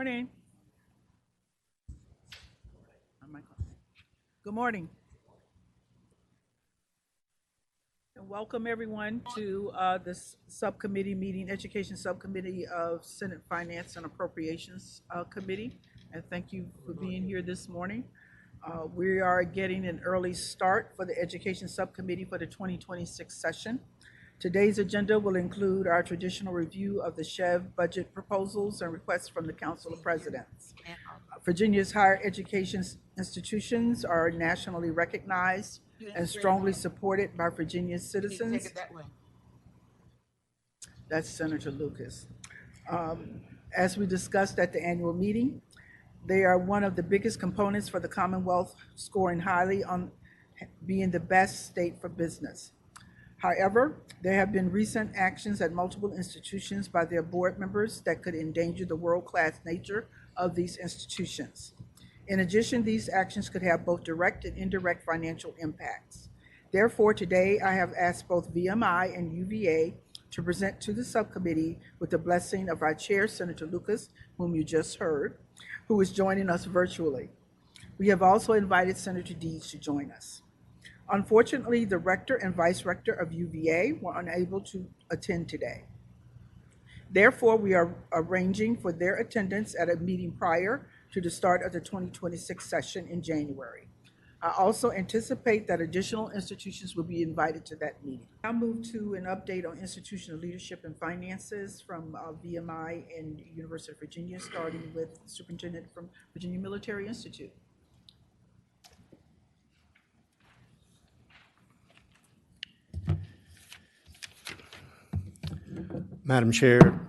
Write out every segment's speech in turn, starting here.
Morning. Good morning. And welcome everyone to this subcommittee meeting, Education Subcommittee of Senate Finance and Appropriations Committee. And thank you for being here this morning. We are getting an early start for the Education Subcommittee for the 2026 session. Today's agenda will include our traditional review of the SHEV budget proposals and requests from the Council of Presidents. Virginia's higher education institutions are nationally recognized and strongly supported by Virginia's citizens. Take it that way. That's Senator Lucas. As we discussed at the annual meeting, they are one of the biggest components for the Commonwealth, scoring highly on being the best state for business. However, there have been recent actions at multiple institutions by their board members that could endanger the world-class nature of these institutions. In addition, these actions could have both direct and indirect financial impacts. Therefore, today I have asked both VMI and UVA to present to the subcommittee with the blessing of our chair, Senator Lucas, whom you just heard, who is joining us virtually. We have also invited Senator Deeds to join us. Unfortunately, the rector and vice rector of UVA were unable to attend today. Therefore, we are arranging for their attendance at a meeting prior to the start of the 2026 session in January. I also anticipate that additional institutions will be invited to that meeting. I'll move to an update on institutional leadership and finances from VMI and University of Virginia, starting with Superintendent from Virginia Military Institute. Madam Chair,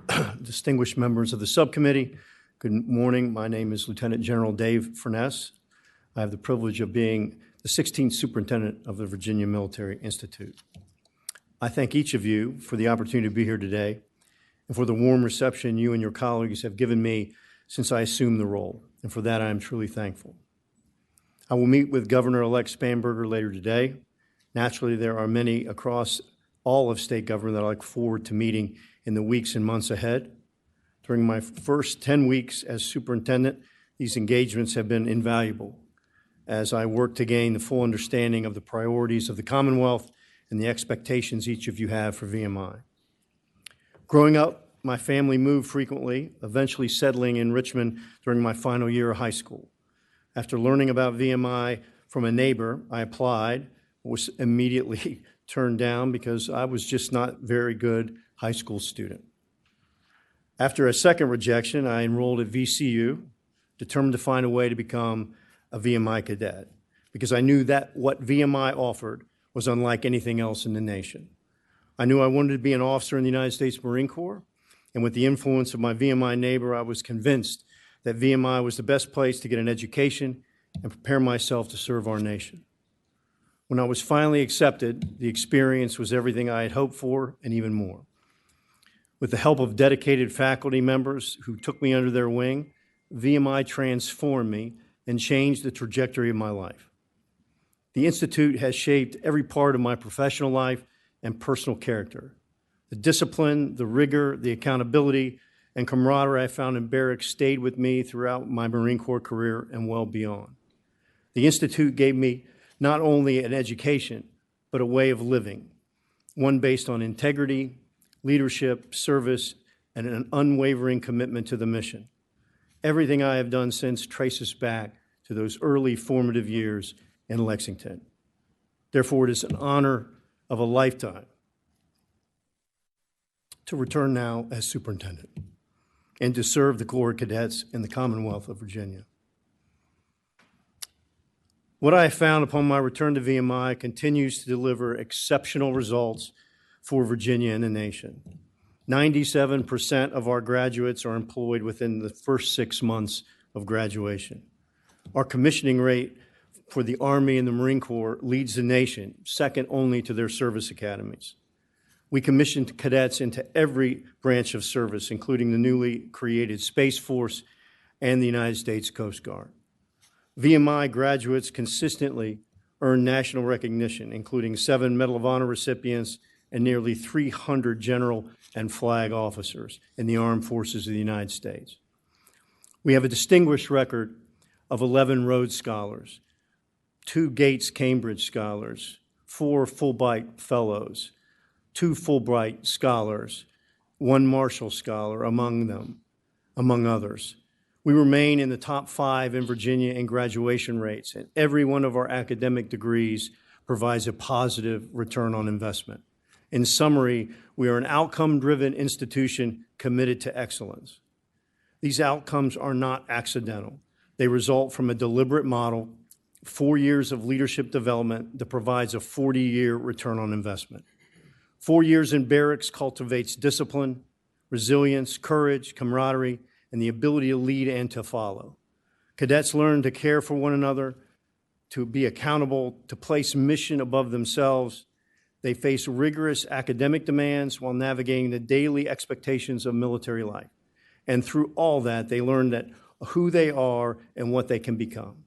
distinguished members of the subcommittee, good morning. My name is Lieutenant General Dave Furness. I have the privilege of being the 16th Superintendent of the Virginia Military Institute. I thank each of you for the opportunity to be here today and for the warm reception you and your colleagues have given me since I assumed the role, and for that I am truly thankful. I will meet with Governor-elect Spanberger later today. Naturally, there are many across all of state government that I look forward to meeting in the weeks and months ahead. During my first 10 weeks as superintendent, these engagements have been invaluable as I work to gain the full understanding of the priorities of the Commonwealth and the expectations each of you have for VMI. Growing up, my family moved frequently, eventually settling in Richmond during my final year of high school. After learning about VMI from a neighbor, I applied, was immediately turned down because I was just not very good high school student. After a second rejection, I enrolled at VCU, determined to find a way to become a VMI cadet because I knew that what VMI offered was unlike anything else in the nation. I knew I wanted to be an officer in the United States Marine Corps, and with the influence of my VMI neighbor, I was convinced that VMI was the best place to get an education and prepare myself to serve our nation. When I was finally accepted, the experience was everything I had hoped for and even more. With the help of dedicated faculty members who took me under their wing, VMI transformed me and changed the trajectory of my life. The Institute has shaped every part of my professional life and personal character. The discipline, the rigor, the accountability, and camaraderie I found in barracks stayed with me throughout my Marine Corps career and well beyond. The Institute gave me not only an education, but a way of living, one based on integrity, leadership, service, and an unwavering commitment to the mission. Everything I have done since traces back to those early formative years in Lexington. Therefore, it is an honor of a lifetime to return now as superintendent and to serve the Corps of Cadets in the Commonwealth of Virginia. What I have found upon my return to VMI continues to deliver exceptional results for Virginia and the nation. 97% of our graduates are employed within the first 6 months of graduation. Our commissioning rate for the Army and the Marine Corps leads the nation, second only to their service academies. We commissioned cadets into every branch of service, including the newly created Space Force and the United States Coast Guard. VMI graduates consistently earn national recognition, including 7 Medal of Honor recipients and nearly 300 general and flag officers in the armed forces of the United States. We have a distinguished record of 11 Rhodes Scholars, 2 Gates Cambridge Scholars, 4 Fulbright Fellows, 2 Fulbright Scholars, 1 Marshall Scholar among others. We remain in the top 5 in Virginia in graduation rates, and every one of our academic degrees provides a positive return on investment. In summary, we are an outcome-driven institution committed to excellence. These outcomes are not accidental. They result from a deliberate model, 4 years of leadership development that provides a 40-year return on investment. 4 years in barracks cultivates discipline, resilience, courage, camaraderie, and the ability to lead and to follow. Cadets learn to care for one another, to be accountable, to place mission above themselves. They face rigorous academic demands while navigating the daily expectations of military life. And through all that, they learn that who they are and what they can become.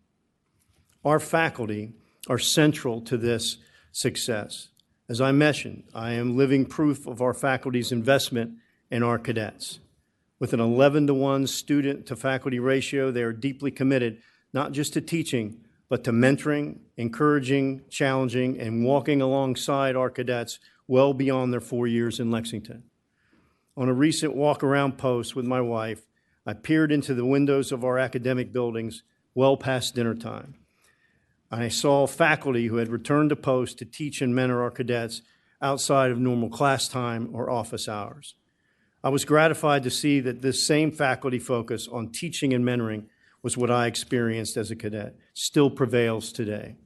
Our faculty are central to this success. As I mentioned, I am living proof of our faculty's investment in our cadets. With an 11-to-1 student-to-faculty ratio, they are deeply committed not just to teaching, but to mentoring, encouraging, challenging, and walking alongside our cadets well beyond their 4 years in Lexington. On a recent walk-around post with my wife, I peered into the windows of our academic buildings well past dinner time. I saw faculty who had returned to post to teach and mentor our cadets outside of normal class time or office hours. I was gratified to see that this same faculty focus on teaching and mentoring was what I experienced as a cadet, still prevails today.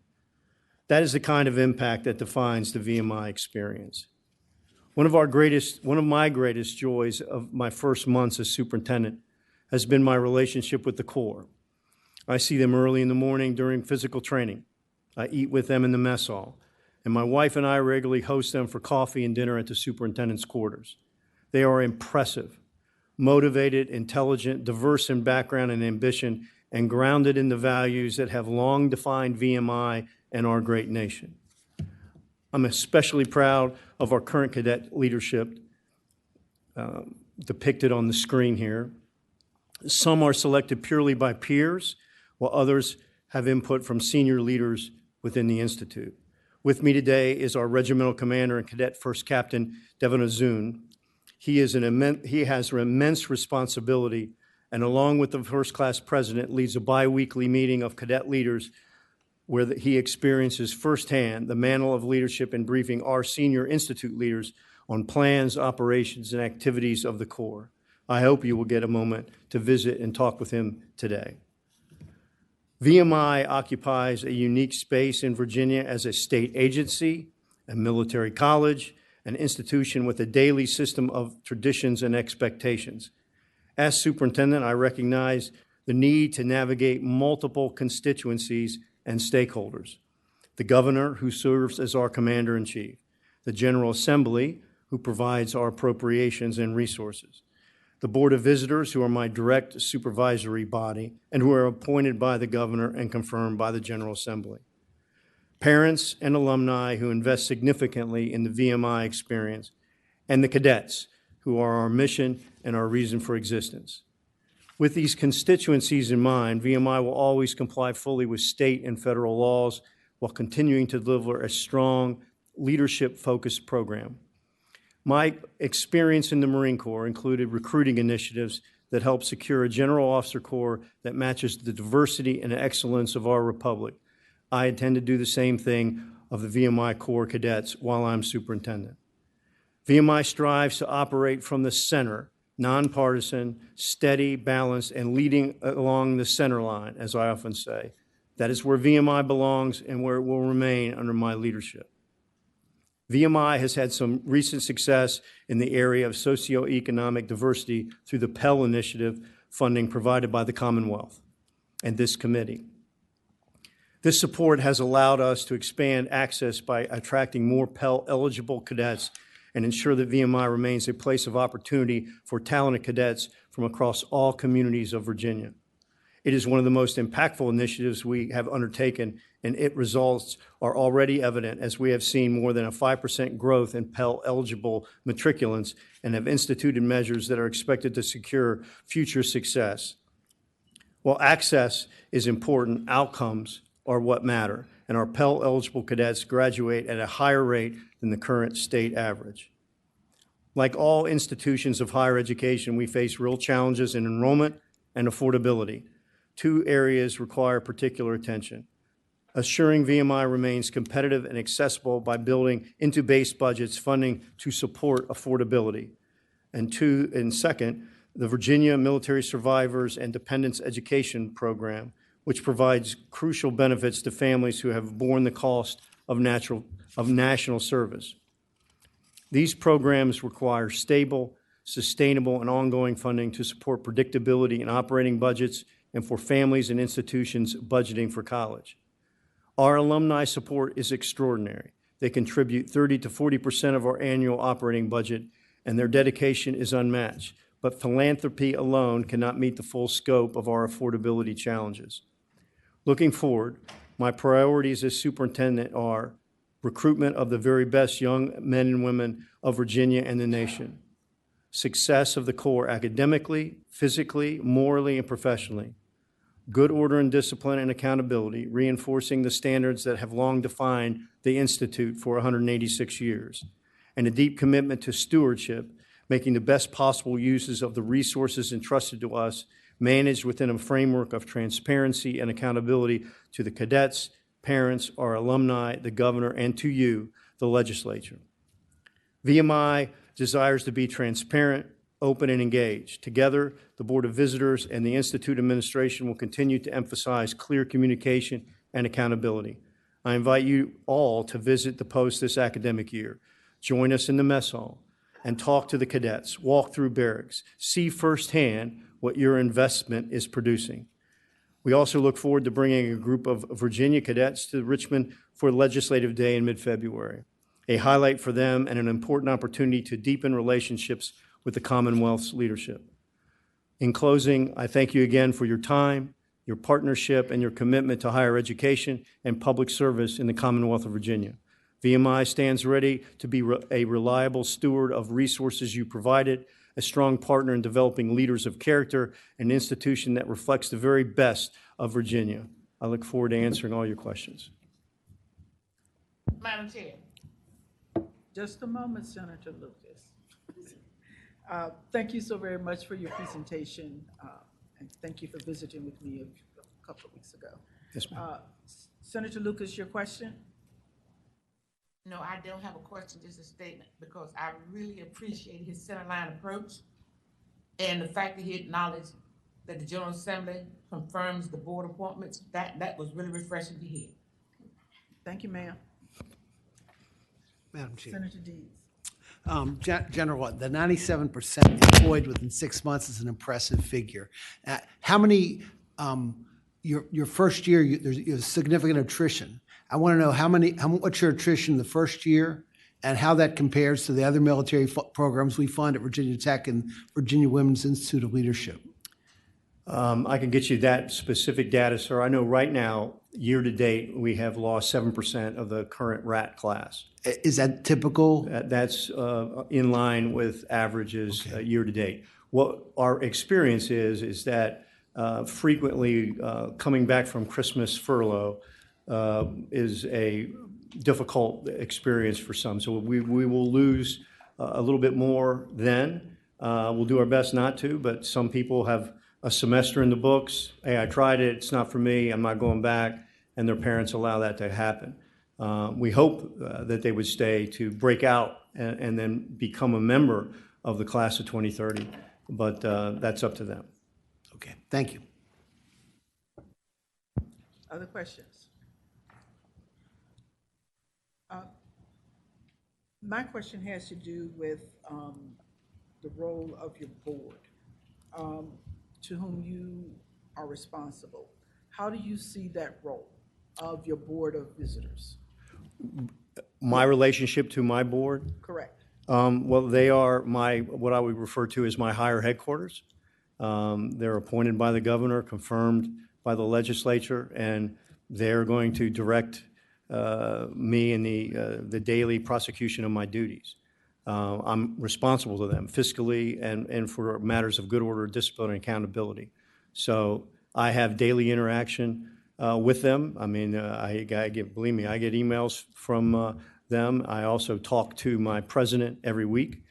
That is the kind of impact that defines the VMI experience. One of my greatest joys of my first months as superintendent has been my relationship with the Corps. I see them early in the morning during physical training. I eat with them in the mess hall, and my wife and I regularly host them for coffee and dinner at the superintendent's quarters. They are impressive, motivated, intelligent, diverse in background and ambition, and grounded in the values that have long defined VMI and our great nation. I'm especially proud of our current cadet leadership depicted on the screen here. Some are selected purely by peers, while others have input from senior leaders within the Institute. With me today is our regimental commander and cadet first captain, Devin Azun. He has an immense responsibility, and along with the first class president, leads a bi-weekly meeting of cadet leaders where he experiences firsthand the mantle of leadership in briefing our senior Institute leaders on plans, operations, and activities of the Corps. I hope you will get a moment to visit and talk with him today. VMI occupies a unique space in Virginia as a state agency, a military college, an institution with a daily system of traditions and expectations. As superintendent, I recognize the need to navigate multiple constituencies and stakeholders. The governor, who serves as our commander-in-chief, the General Assembly, who provides our appropriations and resources, the Board of Visitors, who are my direct supervisory body and who are appointed by the governor and confirmed by the General Assembly, parents and alumni who invest significantly in the VMI experience, and the cadets, who are our mission and our reason for existence. With these constituencies in mind, VMI will always comply fully with state and federal laws while continuing to deliver a strong, leadership-focused program. My experience in the Marine Corps included recruiting initiatives that help secure a general officer corps that matches the diversity and excellence of our republic. I intend to do the same thing of the VMI Corps cadets while I'm superintendent. VMI strives to operate from the center, nonpartisan, steady, balanced, and leading along the center line, as I often say. That is where VMI belongs and where it will remain under my leadership. VMI has had some recent success in the area of socioeconomic diversity through the Pell Initiative funding provided by the Commonwealth and this committee. This support has allowed us to expand access by attracting more Pell-eligible cadets and ensure that VMI remains a place of opportunity for talented cadets from across all communities of Virginia. It is one of the most impactful initiatives we have undertaken, and its results are already evident as we have seen more than a 5% growth in Pell-eligible matriculants and have instituted measures that are expected to secure future success. While access is important, outcomes are what matter, and our Pell-eligible cadets graduate at a higher rate than the current state average. Like all institutions of higher education, we face real challenges in enrollment and affordability. Two areas require particular attention. Assuring VMI remains competitive and accessible by building into base budgets funding to support affordability. And second, the Virginia Military Survivors and Dependents Education Program, which provides crucial benefits to families who have borne the cost of national service. These programs require stable, sustainable, and ongoing funding to support predictability in operating budgets and for families and institutions budgeting for college. Our alumni support is extraordinary. They contribute 30 to 40% of our annual operating budget, and their dedication is unmatched. But philanthropy alone cannot meet the full scope of our affordability challenges. Looking forward, my priorities as superintendent are recruitment of the very best young men and women of Virginia and the nation, success of the Corps academically, physically, morally, and professionally, good order and discipline and accountability, reinforcing the standards that have long defined the Institute for 186 years, and a deep commitment to stewardship, making the best possible uses of the resources entrusted to us, managed within a framework of transparency and accountability to the cadets, parents, our alumni, the governor, and to you, the legislature. VMI desires to be transparent, open, and engaged. Together, the Board of Visitors and the Institute administration will continue to emphasize clear communication and accountability. I invite you all to visit the post this academic year. Join us in the mess hall and talk to the cadets, walk through barracks, see firsthand what your investment is producing. We also look forward to bringing a group of Virginia cadets to Richmond for Legislative Day in mid-February, a highlight for them and an important opportunity to deepen relationships with the Commonwealth's leadership. In closing, I thank you again for your time, your partnership, and your commitment to higher education and public service in the Commonwealth of Virginia. VMI stands ready to be a reliable steward of resources you provided, a strong partner in developing leaders of character, an institution that reflects the very best of Virginia. I look forward to answering all your questions. Madam Chair. Just a moment, Senator Lucas. Thank you so very much for your presentation, and thank you for visiting with me a couple of weeks ago. Yes, ma'am. Senator Lucas, your question? No, I don't have a question, just a statement, because I really appreciate his centerline approach and the fact that he acknowledged that the General Assembly confirms the board appointments. That was really refreshing to hear. Thank you, ma'am. Madam Chair. Senator Deeds. General, the 97% employed within 6 months is an impressive figure. How many, your first year, there's significant attrition. I want to know what's your attrition the first year and how that compares to the other military programs we fund at Virginia Tech and Virginia Women's Institute of Leadership. I can get you that specific data, sir. I know right now, year to date, we have lost 7% of the current RAT class. Is that typical? That's in line with averages year to date. What our experience is that frequently coming back from Christmas furlough is a difficult experience for some. So we will lose a little bit more then. We'll do our best not to, but some people have a semester in the books. Hey, I tried it, it's not for me, I'm not going back, and their parents allow that to happen. We hope that they would stay to break out and then become a member of the class of 2030, but that's up to them. Okay, thank you. Other questions? My question has to do with the role of your board, to whom you are responsible. How do you see that role of your board of visitors? My relationship to my board? Correct. Well, they are what I would refer to as my higher headquarters. They're appointed by the governor, confirmed by the legislature, and they're going to direct me in the daily prosecution of my duties. I'm responsible to them fiscally and for matters of good order, discipline, and accountability. So I have daily interaction with them. I mean, believe me, I get emails from them. I also talk to my president every week.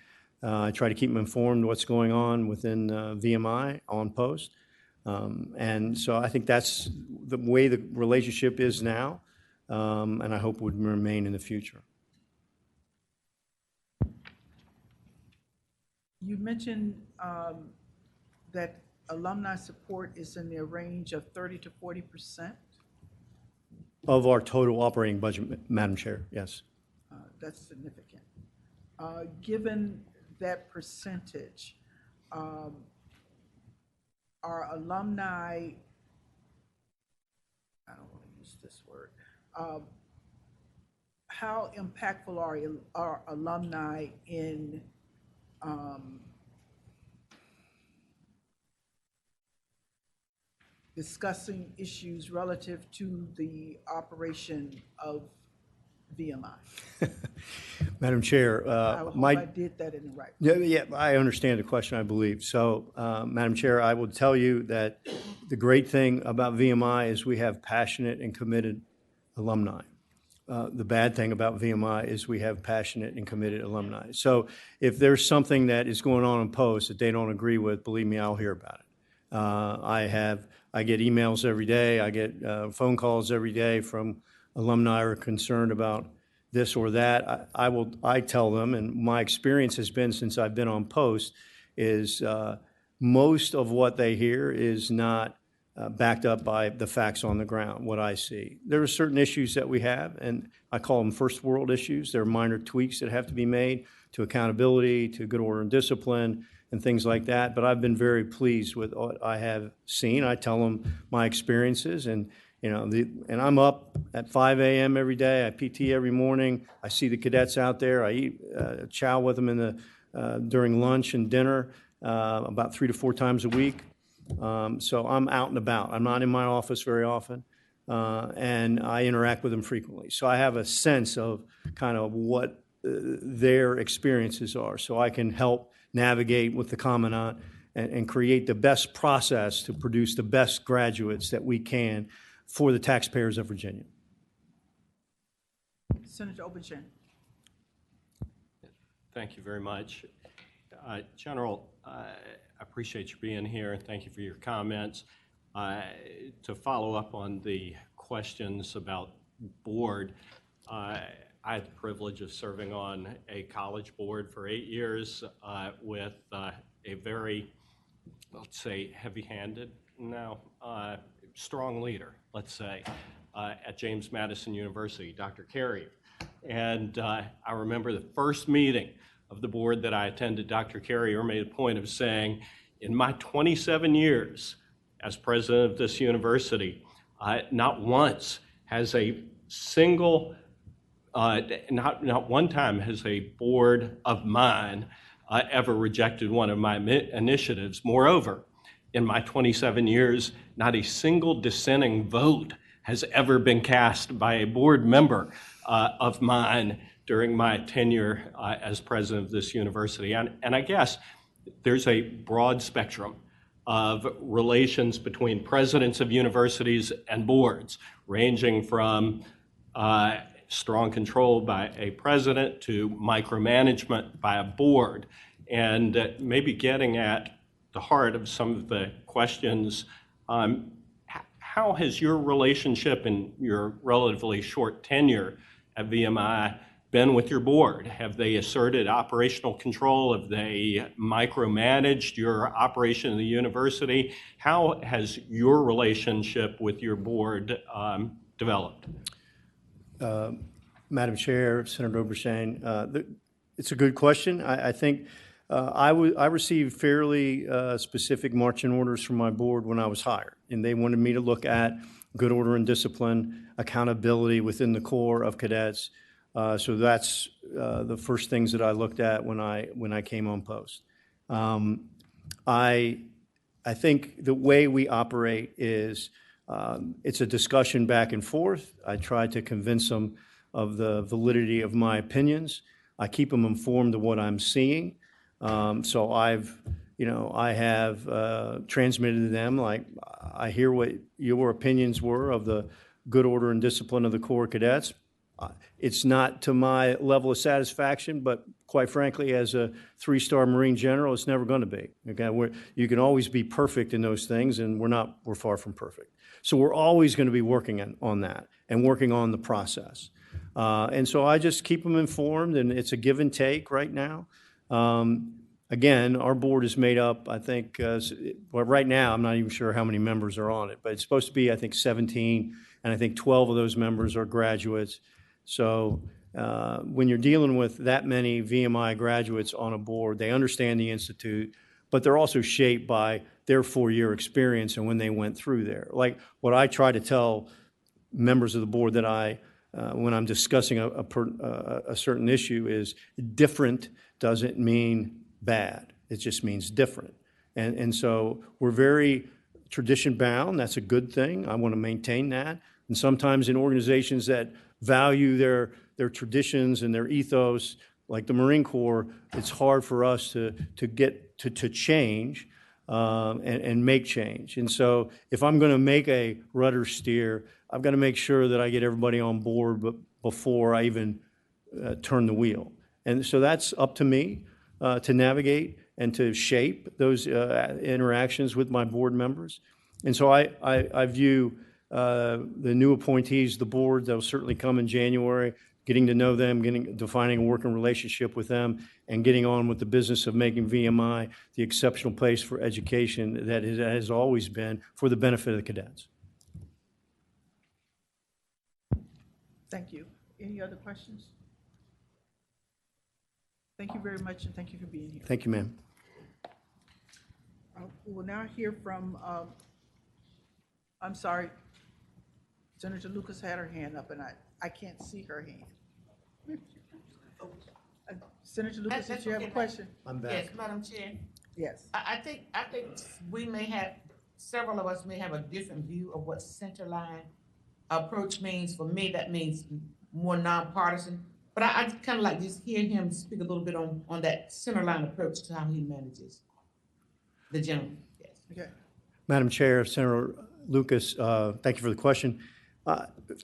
I try to keep them informed what's going on within VMI on post. And so I think that's the way the relationship is now, and I hope would remain in the future. You mentioned that alumni support is in the range of 30 to 40%. Of our total operating budget, Madam Chair, yes. That's significant. Given that percentage, are alumni, I don't want to use this word, how impactful are alumni in discussing issues relative to the operation of VMI? Madam Chair, I hope I did that in the right way. yeah, I understand the question, I believe. So, Madam Chair, I will tell you that the great thing about VMI is we have passionate and committed alumni. The bad thing about VMI is we have passionate and committed alumni. So if there's something that is going on in post that they don't agree with, believe me, I'll hear about it. I get emails every day. I get phone calls every day from alumni who are concerned about this or that. I tell them, and my experience has been since I've been on post, is most of what they hear is not backed up by the facts on the ground, what I see. There are certain issues that we have, and I call them first world issues. There are minor tweaks that have to be made to accountability, to good order and discipline, and things like that. But I've been very pleased with what I have seen. I tell them my experiences, and and I'm up at 5 a.m. every day. I PT every morning. I see the cadets out there. I eat chow with them during lunch and dinner about 3 to 4 times a week. So I'm out and about. I'm not in my office very often, and I interact with them frequently. So I have a sense of kind of what their experiences are, so I can help navigate with the Commandant and create the best process to produce the best graduates that we can for the taxpayers of Virginia. Senator Obenshain. Thank you very much. General, I appreciate you being here. Thank you for your comments. To follow up on the questions about board, I had the privilege of serving on a college board for 8 years with a very, let's say, heavy-handed, strong leader, let's say, at James Madison University, Dr. Carey. And I remember the first meeting of the board that I attended, Dr. Carrier made a point of saying, in my 27 years as president of this university, not once has a single, not one time has a board of mine ever rejected one of my initiatives. Moreover, in my 27 years, not a single dissenting vote has ever been cast by a board member of mine during my tenure as president of this university. And I guess there's a broad spectrum of relations between presidents of universities and boards, ranging from strong control by a president to micromanagement by a board, and maybe getting at the heart of some of the questions. How has your relationship in your relatively short tenure at VMI been with your board? Have they asserted operational control? Have they micromanaged your operation of the university? How has your relationship with your board developed? Madam Chair, Senator Obenshain, it's a good question. I think I received fairly specific marching orders from my board when I was hired, and they wanted me to look at good order and discipline, accountability within the core of cadets. So that's the first things that I looked at when I came on post. I think the way we operate is it's a discussion back and forth. I try to convince them of the validity of my opinions. I keep them informed of what I'm seeing. So I've I have transmitted to them, like, I hear what your opinions were of the good order and discipline of the Corps of Cadets. It's not to my level of satisfaction, but quite frankly, as a 3-star Marine general, it's never going to be. Okay, you can always be perfect in those things, and we're far from perfect. So we're always going to be working on that and working on the process. And so I just keep them informed, and it's a give and take right now. Again, our board is made up, I think, well, right now, I'm not even sure how many members are on it, but it's supposed to be, I think, 17, and I think 12 of those members are graduates. So when you're dealing with that many VMI graduates on a board, they understand the Institute, but they're also shaped by their 4-year experience and when they went through there. Like what I try to tell members of the board that when I'm discussing a certain issue is different doesn't mean bad. It just means different. And so we're very tradition bound. That's a good thing. I want to maintain that. And sometimes in organizations that value their traditions and their ethos, like the Marine Corps, it's hard for us to get to change and make change. And so if I'm going to make a rudder steer, I've got to make sure that I get everybody on board before I even turn the wheel. And so that's up to me to navigate and to shape those interactions with my board members. And so I view the new appointees, the board, that will certainly come in January, getting to know them, defining a working relationship with them, and getting on with the business of making VMI the exceptional place for education that it has always been for the benefit of the cadets. Thank you. Any other questions? Thank you very much, and thank you for being here. Thank you, ma'am. We will now hear from, I'm sorry, Senator Lucas had her hand up, and I can't see her hand. Senator Lucas, did you have a question? I'm back. Yes, Madam Chair. Yes. I think we may have, several of us may have a different view of what centerline approach means. For me, that means more nonpartisan. But I kind of like just hear him speak a little bit on that centerline approach to how he manages the gentleman. Yes. Okay. Madam Chair, Senator Lucas, thank you for the question.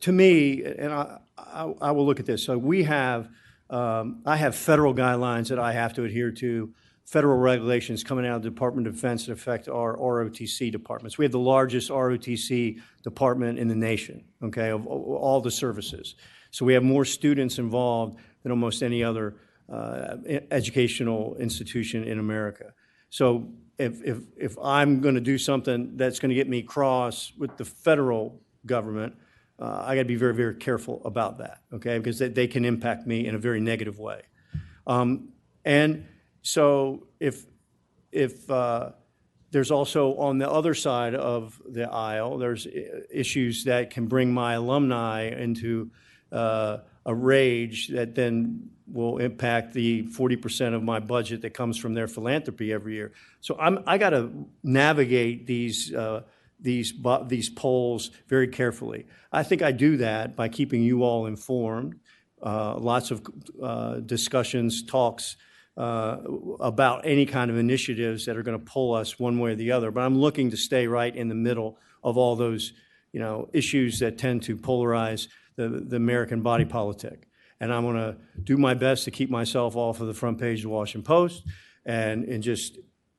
To me, and I will look at this. So we have, I have federal guidelines that I have to adhere to, federal regulations coming out of the Department of Defense that affect our ROTC departments. We have the largest ROTC department in the nation, okay, of all the services. So we have more students involved than almost any other educational institution in America. So if I'm going to do something that's going to get me cross with the federal government, I got to be very, very careful about that, okay, because they can impact me in a very negative way. And so if there's also on the other side of the aisle, there's issues that can bring my alumni into a rage that then will impact the 40% of my budget that comes from their philanthropy every year. So I got to navigate these polls very carefully. I think I do that by keeping you all informed, lots of discussions, talks about any kind of initiatives that are going to pull us one way or the other. But I'm looking to stay right in the middle of all those, issues that tend to polarize the American body politic. And I'm going to do my best to keep myself off of the front page of the Washington Post and just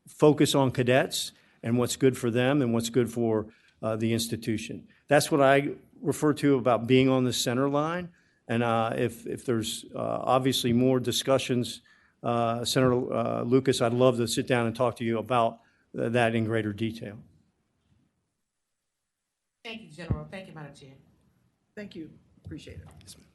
focus on cadets and what's good for them and what's good for the institution. That's what I refer to about being on the center line. And if there's obviously more discussions, Senator Lucas, I'd love to sit down and talk to you about that in greater detail. Thank you, General. Thank you, Madam Chair. Thank you. Appreciate it. Yes, ma'am.